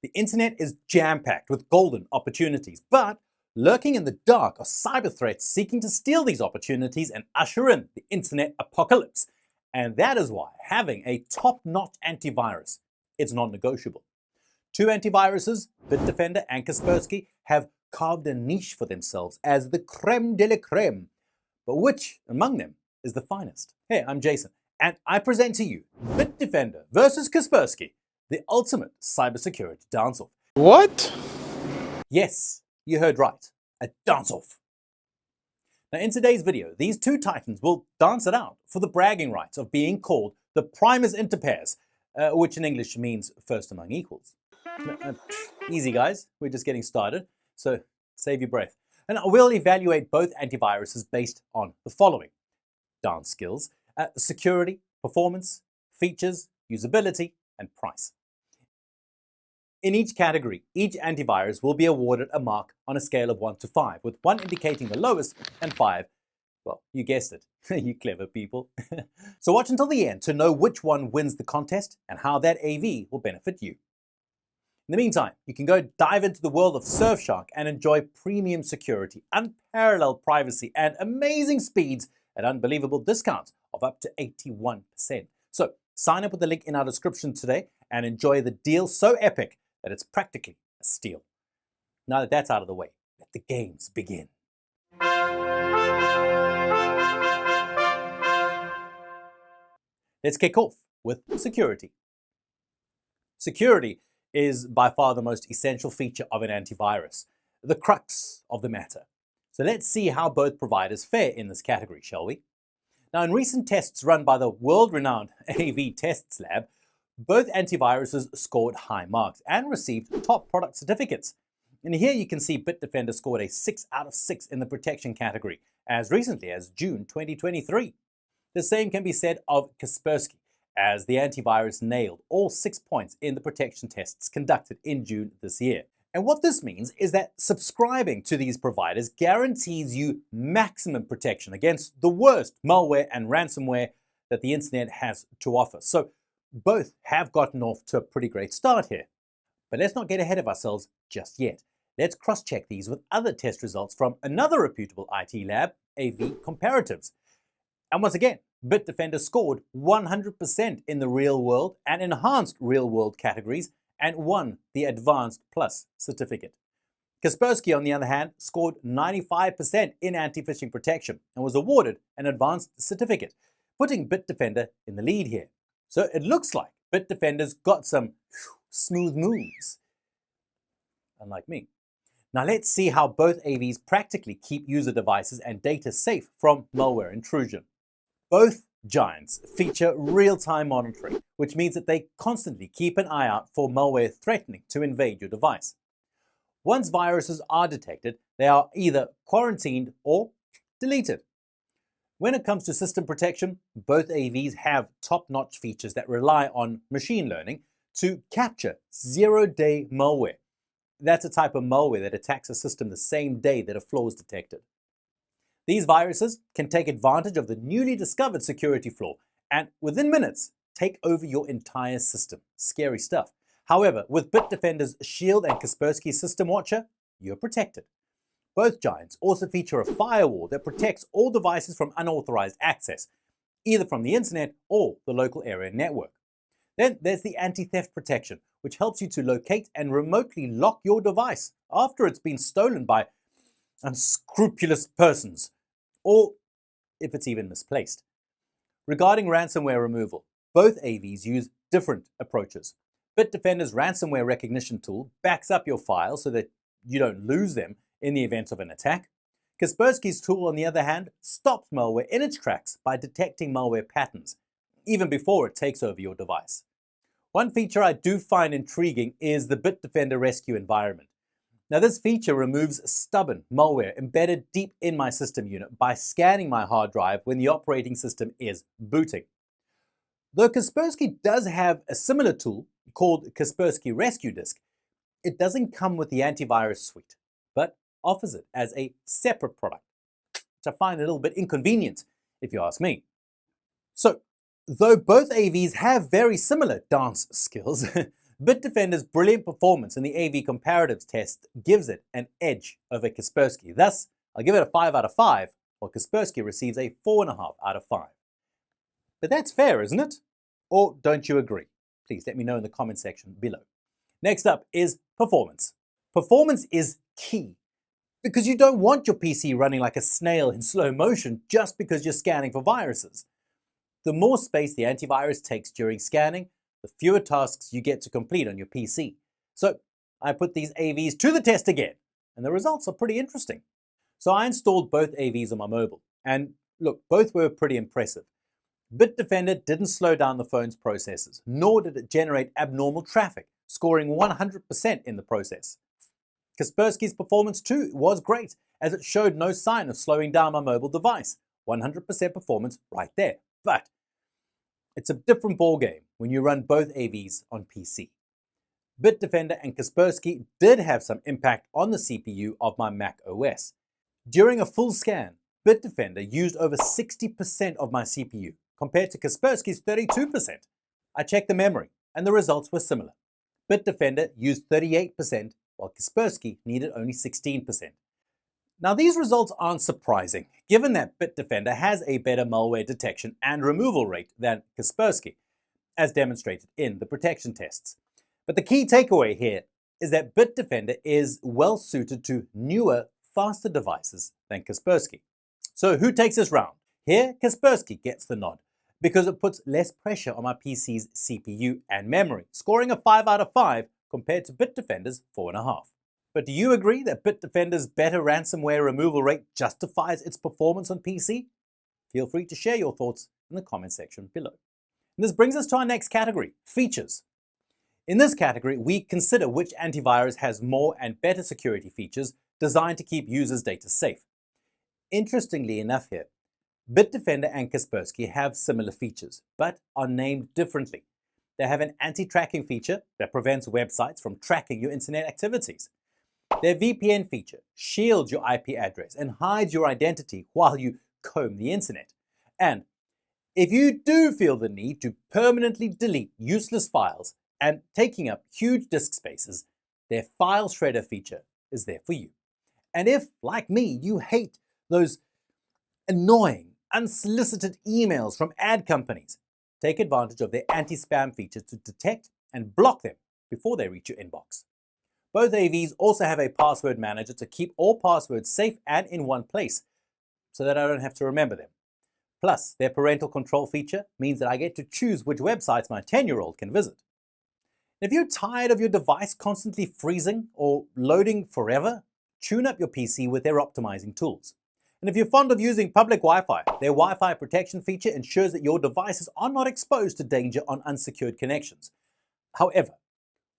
The internet is jam-packed with golden opportunities, but lurking in the dark are cyber threats seeking to steal these opportunities and usher in the internet apocalypse. And that is why having a top-notch antivirus is non-negotiable. Two antiviruses, Bitdefender and Kaspersky, have carved a niche for themselves as the creme de la creme. But which among them is the finest? Hey, I'm Jason, and I present to you Bitdefender versus Kaspersky, the ultimate cybersecurity dance-off. What? Yes, you heard right, a dance-off. Now in today's video, these two titans will dance it out for the bragging rights of being called the primus inter pares, which in English means first among equals. Easy guys, we're just getting started, so save your breath. And we'll evaluate both antiviruses based on the following: dance skills, security, performance, features, usability, and price. In each category, each antivirus will be awarded a mark on a scale of 1 to 5, with 1 indicating the lowest and 5, well, you guessed it, you clever people. So watch until the end to know which one wins the contest and how that AV will benefit you. In the meantime, you can go dive into the world of Surfshark and enjoy premium security, unparalleled privacy, and amazing speeds at unbelievable discounts of up to 81%. So sign up with the link in our description today and enjoy the deal so epic that it's practically a steal. Now that that's out of the way, let the games begin. Let's kick off with security. Security is by far the most essential feature of an antivirus, the crux of the matter. So let's see how both providers fare in this category, shall we? Now, in recent tests run by the world-renowned AV Tests Lab, both antiviruses scored high marks and received top product certificates. And here you can see Bitdefender scored a 6 out of 6 in the protection category as recently as June 2023. The same can be said of Kaspersky, as the antivirus nailed all 6 points in the protection tests conducted in June this year. And what this means is that subscribing to these providers guarantees you maximum protection against the worst malware and ransomware that the internet has to offer. So both have gotten off to a pretty great start here. But let's not get ahead of ourselves just yet. Let's cross-check these with other test results from another reputable IT lab, AV Comparatives. And once again, Bitdefender scored 100% in the real world and enhanced real world categories and won the Advanced Plus certificate. Kaspersky, on the other hand, scored 95% in anti-phishing protection and was awarded an advanced certificate, putting Bitdefender in the lead here. So it looks like Bitdefender's got some smooth moves, unlike me. Now let's see how both AVs practically keep user devices and data safe from malware intrusion. Both giants feature real-time monitoring, which means that they constantly keep an eye out for malware threatening to invade your device. Once viruses are detected, they are either quarantined or deleted. When it comes to system protection, both AVs have top-notch features that rely on machine learning to capture zero-day malware. That's a type of malware that attacks a system the same day that a flaw is detected. These viruses can take advantage of the newly discovered security flaw and within minutes take over your entire system. Scary stuff. However, with Bitdefender's Shield and Kaspersky's System Watcher, you're protected. Both giants also feature a firewall that protects all devices from unauthorized access, either from the internet or the local area network. Then there's the anti-theft protection, which helps you to locate and remotely lock your device after it's been stolen by unscrupulous persons, or if it's even misplaced. Regarding ransomware removal, both AVs use different approaches. Bitdefender's ransomware recognition tool backs up your files so that you don't lose them in the event of an attack. Kaspersky's tool, on the other hand, stops malware in its tracks by detecting malware patterns, even before it takes over your device. One feature I do find intriguing is the Bitdefender Rescue environment. Now this feature removes stubborn malware embedded deep in my system unit by scanning my hard drive when the operating system is booting. Though Kaspersky does have a similar tool called Kaspersky Rescue Disk, it doesn't come with the antivirus suite, but offers it as a separate product, which I find a little bit inconvenient, if you ask me. So, though both AVs have very similar dance skills, Bitdefender's brilliant performance in the AV comparatives test gives it an edge over Kaspersky. Thus, I'll give it a 5 out of 5, while Kaspersky receives a 4.5 out of 5. But that's fair, isn't it? Or don't you agree? Please let me know in the comment section below. Next up is performance. Performance is key because you don't want your PC running like a snail in slow motion just because you're scanning for viruses. The more space the antivirus takes during scanning, the fewer tasks you get to complete on your PC. So I put these AVs to the test again, and the results are pretty interesting. So I installed both AVs on my mobile, and look, both were pretty impressive. Bitdefender didn't slow down the phone's processes, nor did it generate abnormal traffic, scoring 100% in the process. Kaspersky's performance too was great, as it showed no sign of slowing down my mobile device. 100% performance right there. But it's a different ballgame when you run both AVs on PC. Bitdefender and Kaspersky did have some impact on the CPU of my Mac OS. During a full scan, Bitdefender used over 60% of my CPU, compared to Kaspersky's 32%. I checked the memory, and the results were similar. Bitdefender used 38%, while Kaspersky needed only 16%. Now, these results aren't surprising, given that Bitdefender has a better malware detection and removal rate than Kaspersky, as demonstrated in the protection tests. But the key takeaway here is that Bitdefender is well suited to newer, faster devices than Kaspersky. So who takes this round? Here, Kaspersky gets the nod, because it puts less pressure on my PC's CPU and memory, scoring a 5 out of 5 compared to Bitdefender's 4.5. But do you agree that Bitdefender's better ransomware removal rate justifies its performance on PC? Feel free to share your thoughts in the comment section below. And this brings us to our next category, features. In this category, we consider which antivirus has more and better security features designed to keep users' data safe. Interestingly enough here, Bitdefender and Kaspersky have similar features, but are named differently. They have an anti-tracking feature that prevents websites from tracking your internet activities. Their VPN feature shields your IP address and hides your identity while you comb the internet. And if you do feel the need to permanently delete useless files and taking up huge disk spaces, their file shredder feature is there for you. And if, like me, you hate those annoying, unsolicited emails from ad companies, take advantage of their anti-spam feature to detect and block them before they reach your inbox. Both AVs also have a password manager to keep all passwords safe and in one place, so that I don't have to remember them. Plus, their parental control feature means that I get to choose which websites my 10-year-old can visit. If you're tired of your device constantly freezing or loading forever, tune up your PC with their optimizing tools. And if you're fond of using public Wi-Fi, their Wi-Fi protection feature ensures that your devices are not exposed to danger on unsecured connections. However,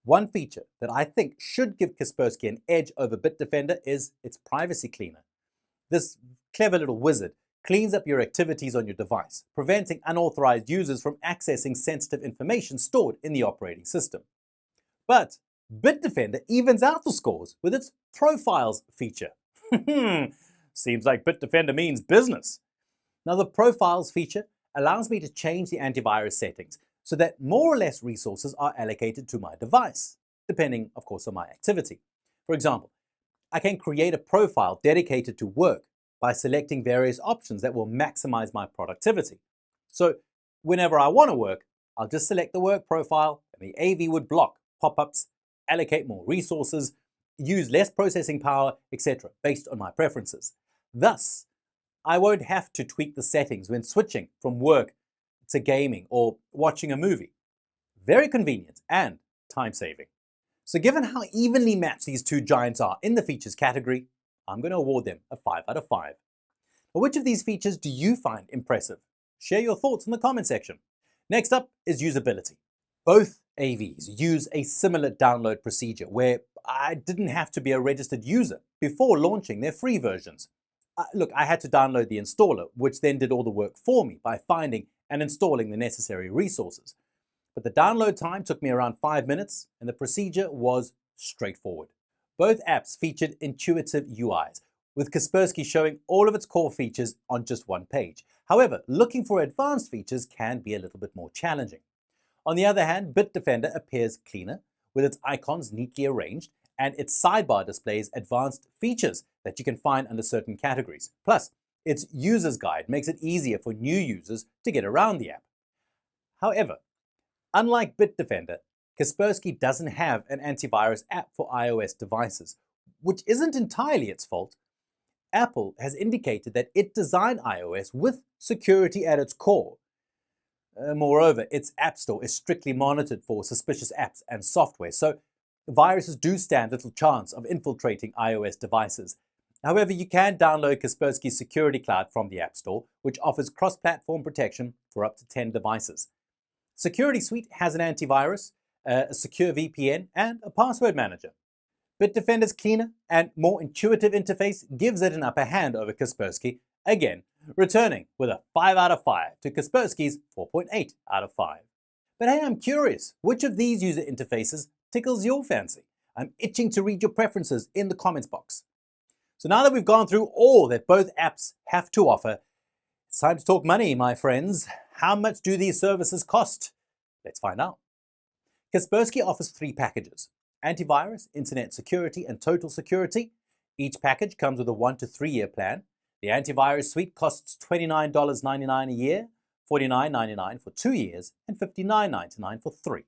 one feature that I think should give Kaspersky an edge over Bitdefender is its privacy cleaner. This clever little wizard cleans up your activities on your device, preventing unauthorized users from accessing sensitive information stored in the operating system. But Bitdefender evens out the scores with its profiles feature. Seems like Bitdefender means business. Now, the profiles feature allows me to change the antivirus settings so that more or less resources are allocated to my device, depending, of course, on my activity. For example, I can create a profile dedicated to work by selecting various options that will maximize my productivity. So whenever I want to work, I'll just select the work profile and the AV would block pop-ups, allocate more resources, use less processing power, etc., based on my preferences. Thus, I won't have to tweak the settings when switching from work to gaming or watching a movie. Very convenient and time-saving. So given how evenly matched these two giants are in the features category, I'm going to award them a 5 out of 5. But which of these features do you find impressive? Share your thoughts in the comment section. Next up is usability. Both AVs use a similar download procedure where I didn't have to be a registered user before launching their free versions. Look, I had to download the installer, which then did all the work for me by finding and installing the necessary resources. But the download time took me around 5 minutes, and the procedure was straightforward. Both apps featured intuitive UIs, with Kaspersky showing all of its core features on just one page. However, looking for advanced features can be a little bit more challenging. On the other hand, Bitdefender appears cleaner, with its icons neatly arranged, and its sidebar displays advanced features that you can find under certain categories. Plus, its user's guide makes it easier for new users to get around the app. However, unlike Bitdefender, Kaspersky doesn't have an antivirus app for iOS devices, which isn't entirely its fault. Apple has indicated that it designed iOS with security at its core. Moreover, its App Store is strictly monitored for suspicious apps and software, so viruses do stand little chance of infiltrating iOS devices. However, you can download Kaspersky's Security Cloud from the App Store, which offers cross-platform protection for up to 10 devices. Security Suite has an antivirus, a secure VPN, and a password manager. Bitdefender's cleaner and more intuitive interface gives it an upper hand over Kaspersky, again, returning with a 5 out of 5 to Kaspersky's 4.8 out of 5. But hey, I'm curious, which of these user interfaces tickles your fancy? I'm itching to read your preferences in the comments box. So now that we've gone through all that both apps have to offer, it's time to talk money, my friends. How much do these services cost? Let's find out. Kaspersky offers 3 packages: antivirus, internet security, and total security. Each package comes with a 1 to 3 year plan. The antivirus suite costs $29.99 a year, $49.99 for 2 years, and $59.99 for 3.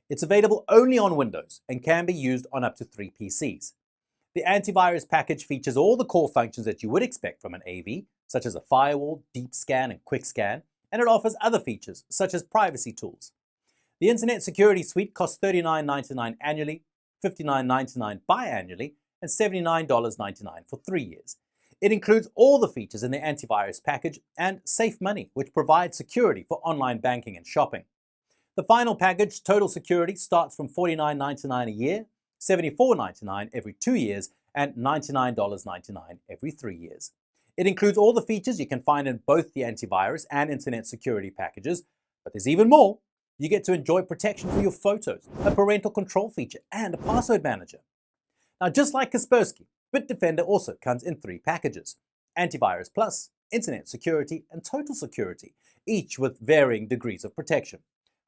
It's available only on Windows and can be used on up to 3 PCs. The antivirus package features all the core functions that you would expect from an AV, such as a firewall, deep scan, and quick scan, and it offers other features, such as privacy tools. The Internet Security Suite costs $39.99 annually, $59.99 biannually, and $79.99 for 3 years. It includes all the features in the antivirus package and Safe Money, which provides security for online banking and shopping. The final package, Total Security, starts from $49.99 a year, $74.99 every 2 years, and $99.99 every 3 years. It includes all the features you can find in both the antivirus and internet security packages, but there's even more. You get to enjoy protection for your photos, a parental control feature, and a password manager. Now, just like Kaspersky, Bitdefender also comes in 3 packages: Antivirus Plus, Internet Security, and Total Security, each with varying degrees of protection.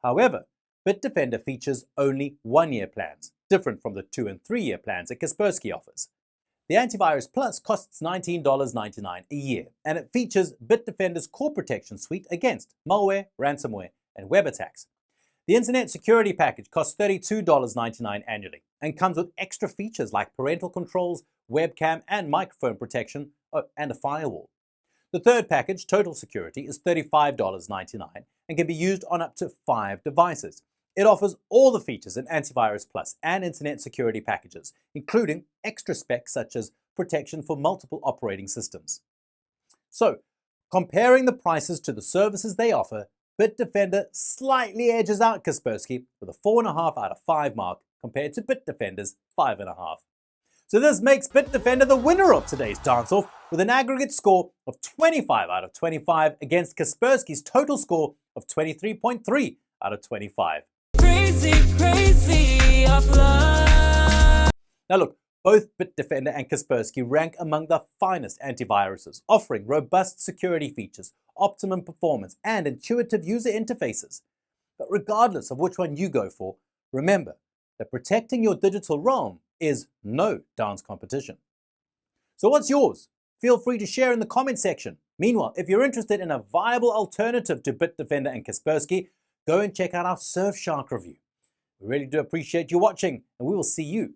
However, Bitdefender features only 1-year plans, different from the 2- and 3-year plans that Kaspersky offers. The Antivirus Plus costs $19.99 a year, and it features Bitdefender's core protection suite against malware, ransomware, and web attacks. The Internet Security Package costs $32.99 annually and comes with extra features like parental controls, webcam, and microphone protection, and a firewall. The third package, Total Security, is $35.99 and can be used on up to 5 devices. It offers all the features in Antivirus Plus and Internet Security packages, including extra specs such as protection for multiple operating systems. So, comparing the prices to the services they offer, Bitdefender slightly edges out Kaspersky with a 4.5 out of 5 mark compared to Bitdefender's 5.5. So this makes Bitdefender the winner of today's dance-off with an aggregate score of 25 out of 25 against Kaspersky's total score of 23.3 out of 25. Crazy of love. Now look, both Bitdefender and Kaspersky rank among the finest antiviruses, offering robust security features, optimum performance, and intuitive user interfaces. But regardless of which one you go for, remember that protecting your digital realm is no dance competition. So what's yours? Feel free to share in the comment section. Meanwhile, if you're interested in a viable alternative to Bitdefender and Kaspersky, go and check out our Surfshark review. We really do appreciate you watching, and we will see you